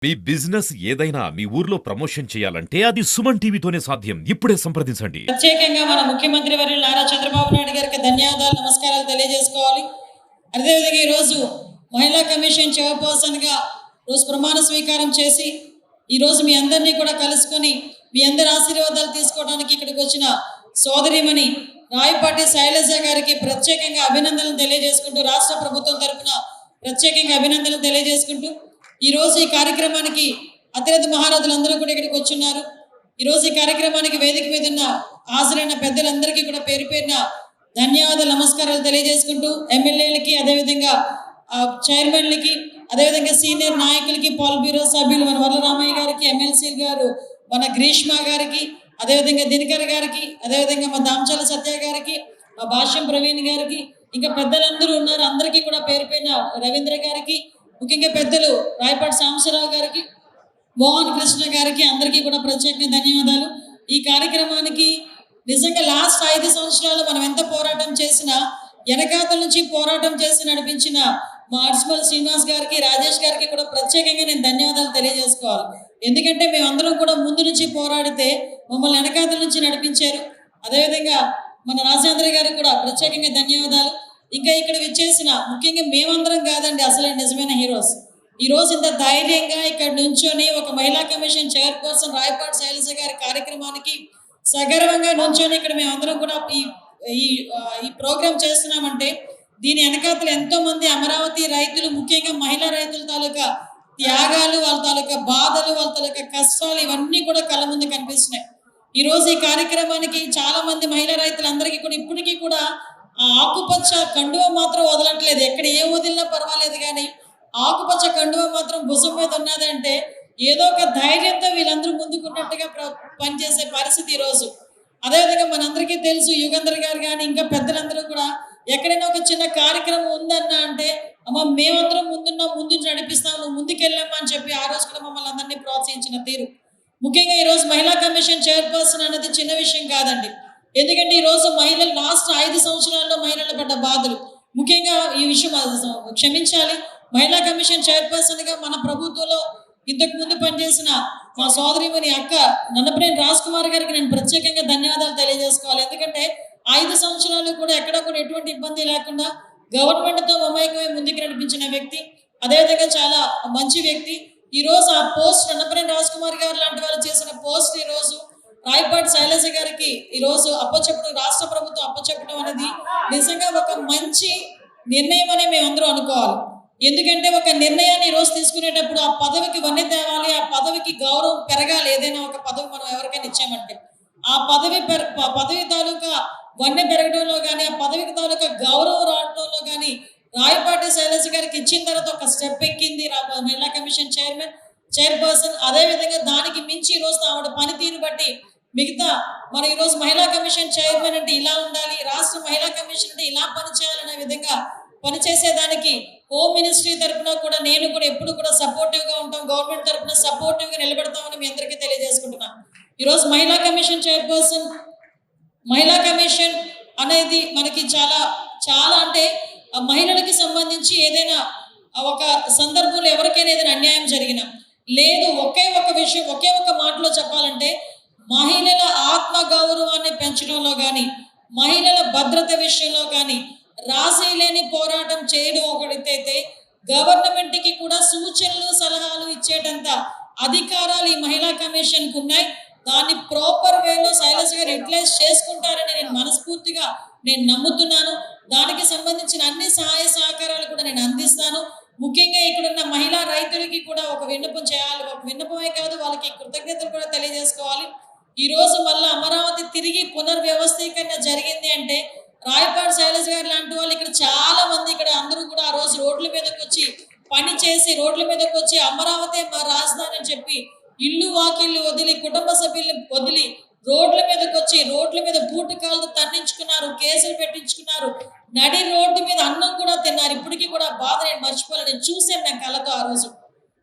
మీ business ఏదైనా మీ ఊర్లో promotion చేయాలంటే అది సుమన్ టీవీతోనే సాధ్యం. ఇప్పుడే సంప్రదించండి. ప్రత్యేకంగా మన ముఖ్యమంత్రి వర్యులు నారా చంద్రబాబు నాయుడు గారికి ధన్యవాదాలు, నమస్కారాలు తెలియజేసుకోవాలి. అదేవిధంగా ఈరోజు మహిళా కమిషన్ చైర్పర్సన్గా రోజు ప్రమాణ స్వీకారం చేసి ఈరోజు మీ అందరినీ కూడా కలుసుకొని మీ అందరి ఆశీర్వాదాలు తీసుకోవడానికి ఇక్కడికి వచ్చిన సోదరిమణి రాయపాటి శైలజ గారికి ప్రత్యేకంగా అభినందనలు తెలియజేసుకుంటూ, రాష్ట్ర ప్రభుత్వం తరఫున ప్రత్యేకంగా అభినందనలు తెలియజేసుకుంటూ, ఈరోజు ఈ కార్యక్రమానికి అతిరథ మహారథులందరూ కూడా ఇక్కడికి వచ్చున్నారు. ఈరోజు ఈ కార్యక్రమానికి వేదిక మీద ఉన్న హాజరైన పెద్దలందరికీ కూడా పేరు పేరున ధన్యవాదాలు, నమస్కారాలు తెలియజేసుకుంటూ, ఎమ్మెల్యేలకి, అదేవిధంగా చైర్మన్లకి, అదేవిధంగా సీనియర్ నాయకులకి, పాల్ బ్యూరో సభ్యులు మన వరలరామయ్య గారికి, ఎమ్మెల్సీ గారు మన గ్రీష్మ గారికి, అదేవిధంగా దినకర్ గారికి, అదేవిధంగా మా దామచల సత్య గారికి, మా భాష్యం ప్రవీణ్ గారికి, ఇంకా పెద్దలందరూ ఉన్నారు. అందరికీ కూడా పేరు పేరున రవీంద్ర గారికి, ముఖ్యంగా పెద్దలు రాయపాటి సాంబశివరావు గారికి, మోహన్ కృష్ణ గారికి, అందరికీ కూడా ప్రత్యేకంగా ధన్యవాదాలు. ఈ కార్యక్రమానికి నిజంగా లాస్ట్ 5 సంవత్సరాలు మనం ఎంత పోరాటం చేసినా వెనకాతల నుంచి పోరాటం చేసి నడిపించిన మా అర్స్మల్ శ్రీనివాస్ గారికి, రాజేష్ గారికి కూడా ప్రత్యేకంగా నేను ధన్యవాదాలు తెలియజేసుకోవాలి. ఎందుకంటే మేమందరం కూడా ముందు నుంచి పోరాడితే మమ్మల్ని వెనకాతల నుంచి నడిపించారు. అదేవిధంగా మన రాజేంద్ర గారికి కూడా ప్రత్యేకంగా ధన్యవాదాలు. ఇంకా ఇక్కడ విచ్చేసిన ముఖ్యంగా మేమందరం కాదండి అసలు నిజమైన హీరోస్. ఈరోజు ఇంత ధైర్యంగా ఇక్కడ నుంచొని ఒక మహిళా కమిషన్ చైర్పర్సన్ రాయపాటి శైలజ గారి కార్యక్రమానికి సగర్వంగా నుంచొని ఇక్కడ మేమందరం కూడా ఈ ప్రోగ్రాం చేస్తున్నామంటే దీని వెనకాతలు ఎంతో మంది అమరావతి రైతులు, ముఖ్యంగా మహిళా రైతుల తాలూకా త్యాగాలు, వాళ్ళ తాలూకా బాధలు, వాళ్ళ తాలూకా కష్టాలు ఇవన్నీ కూడా కళ్ళ ముందు కనిపిస్తున్నాయి. ఈరోజు ఈ కార్యక్రమానికి చాలా మంది మహిళా రైతులందరికీ కూడా ఇప్పటికీ కూడా ఆ ఆకుపచ్చ కండువ మాత్రం వదలట్లేదు. ఎక్కడ ఏ వదిలినా పర్వాలేదు, కానీ ఆకుపచ్చ కండువ మాత్రం భుజం మీద ఉన్నదంటే ఏదో ఒక ధైర్యంతో వీళ్ళందరూ ముందుకున్నట్టుగా పనిచేసే పరిస్థితి ఈరోజు. అదేవిధంగా మనందరికీ తెలుసు, యుగంధర్ గారు కానీ ఇంకా పెద్దలందరూ కూడా ఎక్కడైనా ఒక చిన్న కార్యక్రమం ఉందన్నా అంటే అమ్మ మేమందరం ముందు నడిపిస్తాం, నువ్వు ముందుకెళ్ళామా అని చెప్పి ఆ రోజు కూడా మమ్మల్ని అందరినీ ప్రోత్సహించిన తీరు. ముఖ్యంగా ఈరోజు మహిళా కమిషన్ చైర్పర్సన్ అనేది చిన్న విషయం కాదండి. ఎందుకంటే ఈరోజు మహిళలు లాస్ట్ 5 సంవత్సరాల్లో మహిళలు పడ్డ బాధలు, ముఖ్యంగా ఈ విషయం క్షమించాలి, మహిళా కమిషన్ చైర్పర్సన్గా మన ప్రభుత్వంలో ఇంతకు ముందు పనిచేసిన మా సోదరిమణి అక్క నన్నపనేని రాజ్ కుమార్ గారికి నేను ప్రత్యేకంగా ధన్యవాదాలు తెలియజేసుకోవాలి. ఎందుకంటే 5 సంవత్సరాలు కూడా ఎక్కడ కూడా ఎటువంటి ఇబ్బంది లేకుండా గవర్నమెంట్తో మమైకమై ముందుకు నడిపించిన వ్యక్తి, అదేవిధంగా చాలా మంచి వ్యక్తి. ఈరోజు ఆ పోస్ట్ నన్నపనేని రాజ్ కుమార్ గారు లాంటి వాళ్ళు చేసిన పోస్ట్ ఈరోజు రాయపాటి శైలజ గారికి ఈరోజు అప్పచెప్పడం, రాష్ట్ర ప్రభుత్వం అప్పచెప్పడం అనేది నిజంగా ఒక మంచి నిర్ణయం అనే మేమందరం అనుకోవాలి. ఎందుకంటే ఒక నిర్ణయాన్ని ఈరోజు తీసుకునేటప్పుడు ఆ పదవికి వన్నె తేవాలి, ఆ పదవికి గౌరవం పెరగాలి. ఏదైనా ఒక పదవి మనం ఎవరికైనా ఇచ్చామంటే ఆ పదవి తాలూకా వన్నె పెరగడంలో కానీ, ఆ పదవికి తాలూకా గౌరవం రావడంలో కానీ రాయపాటి శైలజ గారికి ఇచ్చిన తర్వాత ఒక స్టెప్ ఎక్కింది మహిళా కమిషన్ చైర్పర్సన్. అదేవిధంగా దానికి మించి ఈరోజు ఆవిడ పనితీరు బట్టి మిగతా మన ఈరోజు మహిళా కమిషన్ చైర్మన్ అంటే ఇలా ఉండాలి, రాష్ట్ర మహిళా కమిషన్ అంటే ఇలా పనిచేయాలనే విధంగా పనిచేసేదానికి హోమ్ మినిస్ట్రీ తరఫున కూడా నేను కూడా ఎప్పుడు కూడా సపోర్టివ్గా ఉంటాం, గవర్నమెంట్ తరఫున సపోర్టివ్గా నిలబెడతామని మీ అందరికీ తెలియజేసుకుంటున్నాం. ఈరోజు మహిళా కమిషన్ చైర్పర్సన్, మహిళా కమిషన్ అనేది మనకి చాలా చాలా అంటే మహిళలకి సంబంధించి ఏదైనా ఒక సందర్భంలో ఎవరికైనా ఏదైనా అన్యాయం జరిగినా లేదు, ఒకే ఒక విషయం, ఒకే ఒక మాటలో చెప్పాలంటే మహిళల ఆత్మ గౌరవాన్ని పెంచడంలో కానీ, మహిళల భద్రత విషయంలో కానీ రాజీ లేని పోరాటం చేయడం ఒకటైతే, గవర్నమెంట్కి కూడా సూచనలు సలహాలు ఇచ్చేటంత అధికారాలు ఈ మహిళా కమిషన్కి ఉన్నాయి. దాన్ని ప్రాపర్ వేలో శైలజ గారు యూటిలైజ్ చేసుకుంటారని నేను మనస్ఫూర్తిగా నమ్ముతున్నాను. దానికి సంబంధించిన అన్ని సహాయ సహకారాలు కూడా నేను అందిస్తాను. ముఖ్యంగా ఇక్కడున్న మహిళా రైతులకి కూడా ఒక విన్నపం చేయాలి. ఒక విన్నపమే కాదు, వాళ్ళకి కృతజ్ఞతలు కూడా తెలియజేసుకోవాలి. ఈరోజు మళ్ళీ అమరావతి తిరిగి పునర్వ్యవస్థీకరణ జరిగింది అంటే రాయపాటి శైలజ గారు లాంటి వాళ్ళు ఇక్కడ చాలా మంది, ఇక్కడ అందరూ కూడా ఆ రోజు రోడ్ల మీదకి వచ్చి పని చేసి, రోడ్ల మీదకి వచ్చి అమరావతి మా రాజధాని అని చెప్పి ఇల్లు వాకిళ్ళు వదిలి, కుటుంబ సభ్యుల్ని వదిలి రోడ్ల మీదకి వచ్చి రోడ్ల మీద బూటకాలతో తన్నించుకున్నారు, కేసులు పెట్టించుకున్నారు, నడి రోడ్డు మీద అన్నం కూడా తిన్నారు. ఇప్పటికీ కూడా బాధ నేను మర్చిపోలేదు, నేను చూశాను నా కళ్ళతో ఆ రోజు.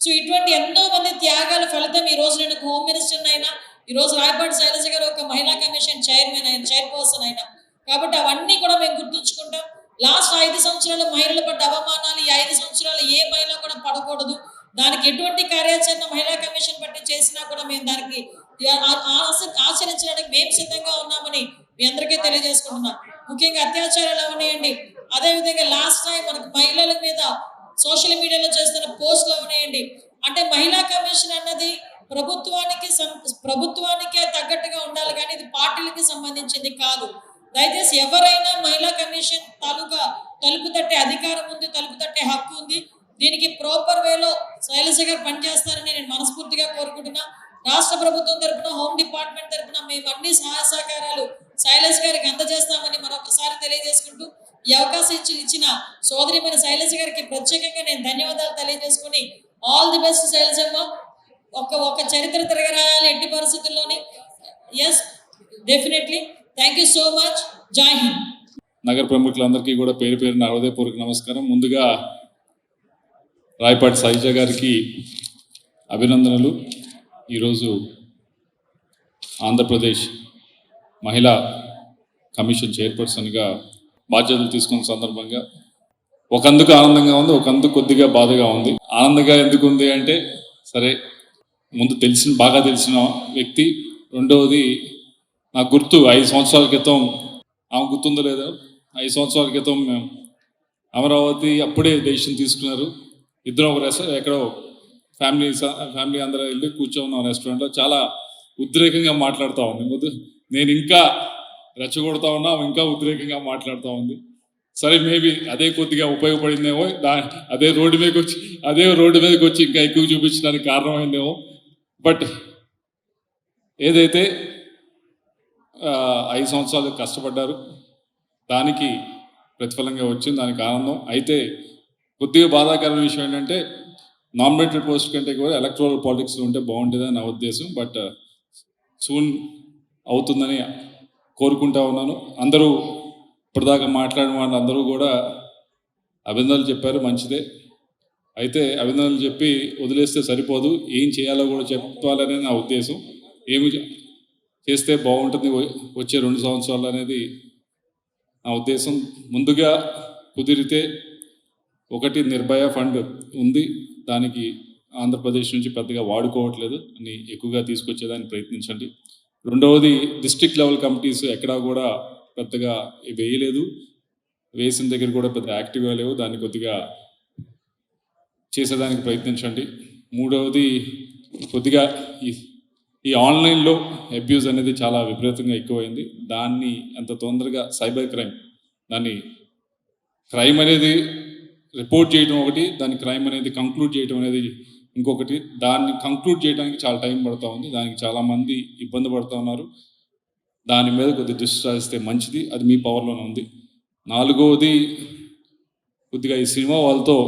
సో ఇటువంటి ఎంతో మంది త్యాగాల ఫలితం ఈ రోజు నేను హోమ్ మినిస్టర్ అయినా, ఈరోజు రాయపాటి శైలజ గారు ఒక మహిళా కమిషన్ చైర్పర్సన్ అయినా. కాబట్టి అవన్నీ కూడా మేము గుర్తుంచుకుంటాం. లాస్ట్ 5 సంవత్సరాలు మహిళలు పడ్డ అవమానాలు ఈ 5 సంవత్సరాలు ఏ మహిళ కూడా పడకూడదు. దానికి ఎటువంటి కార్యాచరణ మహిళా కమిషన్ బట్టి చేసినా కూడా మేము దానికి ఆచరించడానికి మేము సిద్ధంగా ఉన్నామని మీ అందరికీ తెలియజేసుకుంటున్నాం. ముఖ్యంగా అత్యాచారాలు అవనేయండి, అదేవిధంగా లాస్ట్ టైం మనకు మహిళల మీద సోషల్ మీడియాలో చేస్తున్న పోస్టులు అవనేయండి, అంటే మహిళా కమిషన్ అన్నది ప్రభుత్వానికే తగ్గట్టుగా ఉండాలి కానీ ఇది పార్టీలకి సంబంధించింది కాదు. దయచేసి ఎవరైనా మహిళా కమిషన్ తాలూకా తలుపు తట్టే అధికారం ఉంది, తలుపు తట్టే హక్కు ఉంది. దీనికి ప్రాపర్ వేలో శైలజ గారు పనిచేస్తారని నేను మనస్ఫూర్తిగా కోరుకుంటున్నా. రాష్ట్ర ప్రభుత్వం తరపున, హోమ్ డిపార్ట్మెంట్ తరపున మేము అన్ని సహాయ సహకారాలు శైలజ గారికి అందజేస్తామని మరొకసారి తెలియజేసుకుంటూ, ఈ అవకాశం ఇచ్చిన సోదరిమైన శైలజ గారికి ప్రత్యేకంగా నేను ధన్యవాదాలు తెలియజేసుకుని, ఆల్ ది బెస్ట్ శైలజమ్మ. ఒక చరిత్ర తిరగరాయాలి ఎట్టి పరిస్థితుల్లోని. Yes, definitely. Thank you so much. Jai Hind. నగర ప్రముఖులందరికీ కూడా పేరు పేరున హృదయపూర్వక నమస్కారం. ముందుగా రాయపాటి సైజా గారికి అభినందనలు. ఈరోజు ఆంధ్రప్రదేశ్ మహిళా కమిషన్ చైర్పర్సన్గా బాధ్యతలు తీసుకున్న సందర్భంగా ఒకందుకు ఆనందంగా ఉంది, ఒకందుకు కొద్దిగా బాధగా ఉంది. ఆనందంగా ఎందుకు ఉంది అంటే, సరే ముందు బాగా తెలిసిన వ్యక్తి. రెండవది నాకు గుర్తు 5 సంవత్సరాల క్రితం, ఆమె గుర్తుందో లేదో, 5 సంవత్సరాల క్రితం మేము అమరావతి అప్పుడే డెసిషన్ తీసుకున్నారు. ఇద్దరం ఒక ఎక్కడో ఫ్యామిలీ అందరూ వెళ్ళి కూర్చోన్నాం రెస్టారెంట్లో. చాలా ఉద్రేకంగా మాట్లాడుతూ ఉంది. నేను ఇంకా రెచ్చగొడతా ఉన్నా, ఇంకా ఉద్రేకంగా మాట్లాడుతూ ఉంది. సరే, మేబీ అదే కొద్దిగా ఉపయోగపడిందేమో, అదే రోడ్డు మీదకి వచ్చి ఇంకా ఎక్కువ చూపించడానికి కారణమైందేమో. బట్ ఏదైతే 5 సంవత్సరాలు కష్టపడ్డారు, దానికి ప్రతిఫలంగా వచ్చింది, దానికి ఆనందం. అయితే కొద్దిగా బాధాకరమైన విషయం ఏంటంటే, నామినేటెడ్ పోస్ట్ కంటే కూడా ఎలక్టోరల్ పాలిటిక్స్లో ఉంటే బాగుంటుందని నా ఉద్దేశం. బట్ సూన్ అవుతుందని కోరుకుంటా ఉన్నాను. అందరూ ఇప్పటిదాకా మాట్లాడిన వాళ్ళు అందరూ కూడా అభినందనలు చెప్పారు, మంచిదే. అయితే అభినందనలు చెప్పి వదిలేస్తే సరిపోదు, ఏం చేయాలో కూడా చెప్పాలనే నా ఉద్దేశం. ఏమి చేస్తే బాగుంటుంది వచ్చే 2 సంవత్సరాలు అనేది నా ఉద్దేశం. ముందుగా కుదిరితే ఒకటి, నిర్భయ ఫండ్ ఉంది, దానికి ఆంధ్రప్రదేశ్ నుంచి పెద్దగా వాడుకోవట్లేదు అని ఎక్కువగా తీసుకొచ్చేదానికి ప్రయత్నించండి. రెండవది, డిస్ట్రిక్ట్ లెవెల్ కమిటీస్ ఎక్కడా కూడా పెద్దగా వేయలేదు, వేసిన దగ్గర కూడా పెద్ద యాక్టివ్గా లేవు, దాన్ని కొద్దిగా చేసేదానికి ప్రయత్నించండి. మూడవది, కొద్దిగా ఈ ఆన్లైన్లో అబ్యూజ్ అనేది చాలా విపరీతంగా ఎక్కువైంది. దాన్ని అంత తొందరగా సైబర్ క్రైమ్ అనేది రిపోర్ట్ చేయడం ఒకటి, దాని క్రైమ్ అనేది కంక్లూడ్ చేయడం అనేది ఇంకొకటి. దాన్ని కంక్లూడ్ చేయడానికి చాలా టైం పడుతూ ఉంది, దానికి చాలామంది ఇబ్బంది పడుతూ ఉన్నారు. దాని మీద కొద్దిగా దృష్టి సారిస్తే మంచిది, అది మీ పవర్లోనే ఉంది. నాలుగవది, కొద్దిగా ఈ సినిమా వాళ్ళతో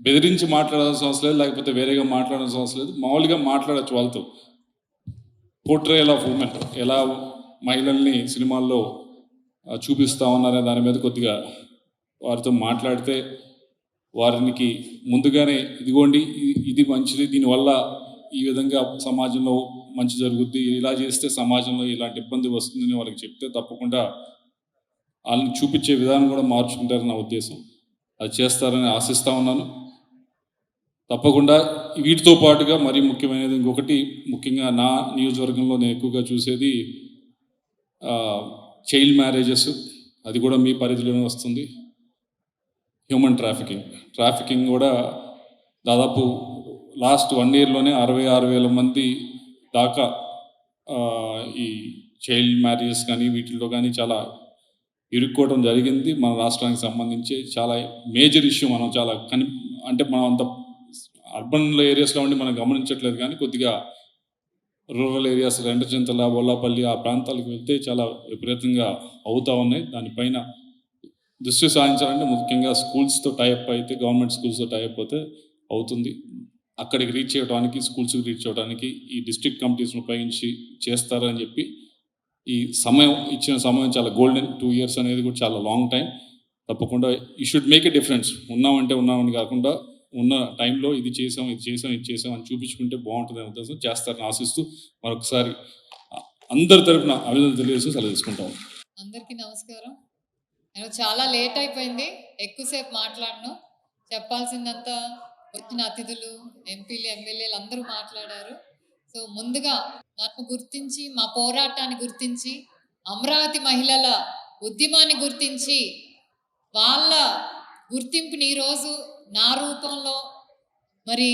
బెదిరించి మాట్లాడాల్సిన అవసరం లేదు, లేకపోతే వేరేగా మాట్లాడాల్సిన అవసరం లేదు, మామూలుగా మాట్లాడచ్చు వాళ్ళతో. పోర్ట్రేయల్ ఆఫ్ ఉమెన్, ఎలా మహిళల్ని సినిమాల్లో చూపిస్తూ ఉన్నారనే దాని మీద కొద్దిగా వారితో మాట్లాడితే, వారికి ముందుగానే ఇదిగోండి ఇది మంచిది, దీనివల్ల ఈ విధంగా సమాజంలో మంచి జరుగుద్ది, ఇలా చేస్తే సమాజంలో ఇలాంటి ఇబ్బంది వస్తుందని వాళ్ళకి చెప్తే తప్పకుండా వాళ్ళని చూపించే విధానం కూడా మార్చుకుంటారని నా ఉద్దేశం. అది చేస్తారని ఆశిస్తూ ఉన్నాను. తప్పకుండా వీటితో పాటుగా మరీ ముఖ్యమైనది ఇంకొకటి, ముఖ్యంగా నా నియోజకవర్గంలో నేను ఎక్కువగా చూసేది చైల్డ్ మ్యారేజెస్, అది కూడా మీ పరిధిలోనే వస్తుంది. హ్యూమన్ ట్రాఫికింగ్ కూడా దాదాపు లాస్ట్ 1 yearలోనే 66,000 మంది దాకా ఈ చైల్డ్ మ్యారేజెస్ కానీ వీటిల్లో కానీ చాలా ఇరుక్కోవడం జరిగింది. మన రాష్ట్రానికి సంబంధించి చాలా మేజర్ ఇష్యూ. మనం చాలా అంటే మనం అంత అర్బన్ ఏరియాస్లో ఉండి మనం గమనించట్లేదు, కానీ కొద్దిగా రూరల్ ఏరియాస్, రెంటచింతల, బొల్లాపల్లి ఆ ప్రాంతాలకు వెళ్తే చాలా విపరీతంగా అవుతూ ఉన్నాయి. దానిపైన దృష్టి సాధించాలంటే ముఖ్యంగా స్కూల్స్తో టైప్ అయితే, గవర్నమెంట్ స్కూల్స్తో టైప్ అయితే అవుతుంది. అక్కడికి రీచ్ అవ్వడానికి, స్కూల్స్కి రీచ్ అవ్వడానికి ఈ డిస్ట్రిక్ట్ కమిటీస్ని ఉపయోగించి చేస్తారని చెప్పి, ఇచ్చిన సమయం చాలా గోల్డెన్. 2 years అనేది కూడా చాలా లాంగ్ టైం. తప్పకుండా you should make a difference. ఉన్నామని కాకుండా ఉన్న టైంలో ఇది చేసాం అని చూపించుకుంటే బాగుంటుంది అనే ఉద్దేశం. చేస్తారని ఆశిస్తూ మరొకసారి అందరి తరపున అభినందనలు తెలియజేస్తూ సెలవు తీసుకుంటాం. అందరికీ నమస్కారం. నేను చాలా లేట్ అయిపోయింది, ఎక్కువసేపు మాట్లాడను, చెప్పాల్సిందంతా వచ్చిన అతిథులు, ఎంపీలు, ఎమ్మెల్యేలు అందరూ మాట్లాడారు. సో ముందుగా నన్ను గుర్తించి, మా పోరాటాన్ని గుర్తించి, అమరావతి మహిళల ఉద్యమాన్ని గుర్తించి, వాళ్ళ గుర్తింపుని ఈరోజు నా రూపంలో మరి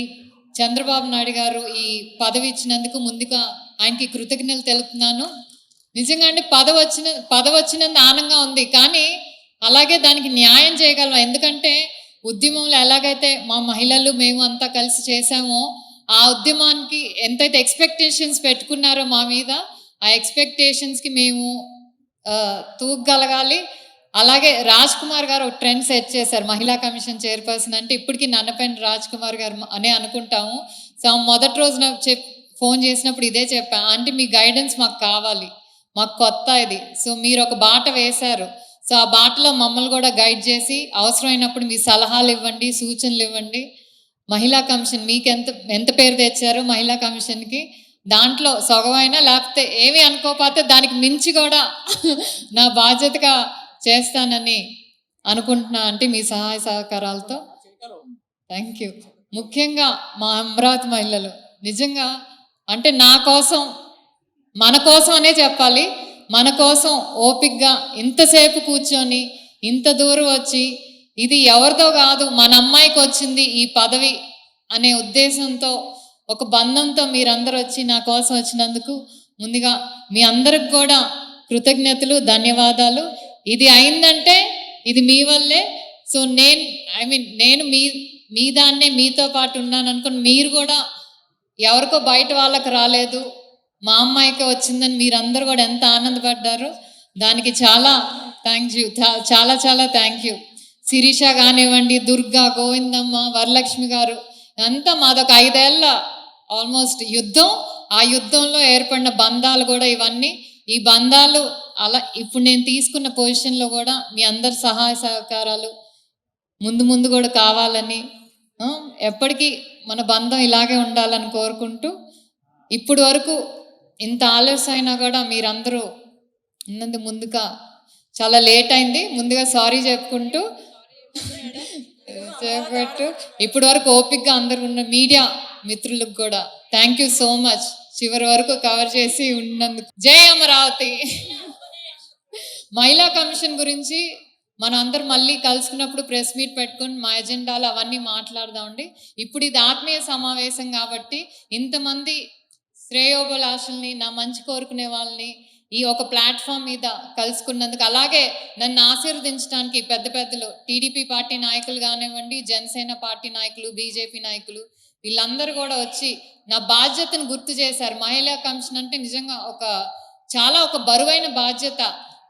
చంద్రబాబు నాయుడు గారు ఈ పదవి ఇచ్చినందుకు ముందుగా ఆయనకి కృతజ్ఞతలు తెలుపుతున్నాను. నిజంగా అంటే పదవి వచ్చినందుకు ఆనందంగా ఉంది, కానీ అలాగే దానికి న్యాయం చేయగలం. ఎందుకంటే ఉద్యమంలో ఎలాగైతే మా మహిళలు మేము అంతా కలిసి చేసామో, ఆ ఉద్యమానికి ఎంతైతే ఎక్స్పెక్టేషన్స్ పెట్టుకున్నారో మా మీద, ఆ ఎక్స్పెక్టేషన్స్కి మేము తూగగలగాలి. అలాగే రాజ్ కుమార్ గారు ఒక ట్రెండ్ సెట్ చేశారు. మహిళా కమిషన్ చైర్పర్సన్ అంటే ఇప్పటికీ నన్నపేంటి రాజ్ కుమార్ గారు అనే అనుకుంటాము. సో మొదటి రోజున ఫోన్ చేసినప్పుడు ఇదే చెప్పా, అంటే మీ గైడెన్స్ మాకు కావాలి, మాకు కొత్త ఇది. సో మీరు ఒక బాట వేశారు. సో ఆ బాటలో మమ్మల్ని కూడా గైడ్ చేసి అవసరమైనప్పుడు మీ సలహాలు ఇవ్వండి, సూచనలు ఇవ్వండి. మహిళా కమిషన్ మీకు ఎంత పేరు తెచ్చారో మహిళా కమిషన్కి, దాంట్లో సగమైనా లేకపోతే ఏమీ అనుకోకపోతే దానికి మించి కూడా నా బాధ్యతగా చేస్తానని అనుకుంటున్నా. అంటే మీ సహాయ సహకారాలతో థ్యాంక్ యూ. ముఖ్యంగా మా అమరావతి మహిళలు నిజంగా అంటే నా కోసం, మన కోసం అనే చెప్పాలి, మన కోసం ఓపికగా ఇంతసేపు కూర్చొని ఇంత దూరం వచ్చి, ఇది ఎవరిదో కాదు మన అమ్మాయికి వచ్చింది ఈ పదవి అనే ఉద్దేశంతో, ఒక బంధంతో మీరందరూ వచ్చి నా కోసం వచ్చినందుకు ముందుగా మీ అందరికి కూడా కృతజ్ఞతలు, ధన్యవాదాలు. ఇది అయిందంటే ఇది మీ వల్లే. సో నేను మీ దాన్నే మీతో పాటు ఉన్నాను అనుకుని, మీరు కూడా ఎవరికో బయట వాళ్ళకి రాలేదు, మా అమ్మాయికి వచ్చిందని మీరందరూ కూడా ఎంత ఆనందపడ్డారు. దానికి చాలా థ్యాంక్ యూ, చాలా చాలా థ్యాంక్ యూ. శిరీష కానివ్వండి, దుర్గా, గోవిందమ్మ, వరలక్ష్మి గారు, అంతా మాదొక 5 ఏళ్ళ ఆల్మోస్ట్ యుద్ధం. ఆ యుద్ధంలో ఏర్పడిన బంధాలు కూడా ఇవన్నీ. ఈ బంధాలు అలా ఇప్పుడు నేను తీసుకున్న పొజిషన్లో కూడా మీ అందరి సహాయ సహకారాలు ముందు కూడా కావాలని, ఎప్పటికీ మన బంధం ఇలాగే ఉండాలని కోరుకుంటూ, ఇప్పుడు వరకు ఇంత ఆలస్యం అయినా కూడా మీరందరూ ఉన్నందుకు ముందుగా చాలా లేట్ అయింది, ముందుగా సారీ చెప్పుకుంటూ ఇప్పటి వరకు ఓపికగా అందరు ఉన్న మీడియా మిత్రులకు కూడా థ్యాంక్ యూ సో మచ్. చివరి వరకు కవర్ చేసి ఉన్నందుకు. జై అమరావతి. మహిళా కమిషన్ గురించి మనం అందరు మళ్ళీ కలుసుకున్నప్పుడు ప్రెస్ మీట్ పెట్టుకుని మా ఎజెండాలు అవన్నీ మాట్లాడదామండి. ఇప్పుడు ఇది ఆత్మీయ సమావేశం కాబట్టి ఇంతమంది శ్రేయోభిలాషుల్ని, నా మంచి కోరుకునే వాళ్ళని ఈ ఒక ప్లాట్ఫామ్ మీద కలుసుకున్నందుకు, అలాగే నన్ను ఆశీర్వదించడానికి పెద్దలు టీడీపీ పార్టీ నాయకులు కానివ్వండి, జనసేన పార్టీ నాయకులు, బీజేపీ నాయకులు, వీళ్ళందరూ కూడా వచ్చి నా బాధ్యతను గుర్తు చేశారు. మహిళా కమిషన్ అంటే నిజంగా చాలా బరువైన బాధ్యత.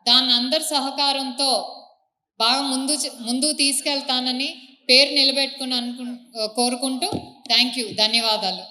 దాన్ని అందరి సహకారంతో బాగా ముందు తీసుకెళ్తానని పేరు నిలబెట్టుకుని కోరుకుంటూ థ్యాంక్ యూ, ధన్యవాదాలు.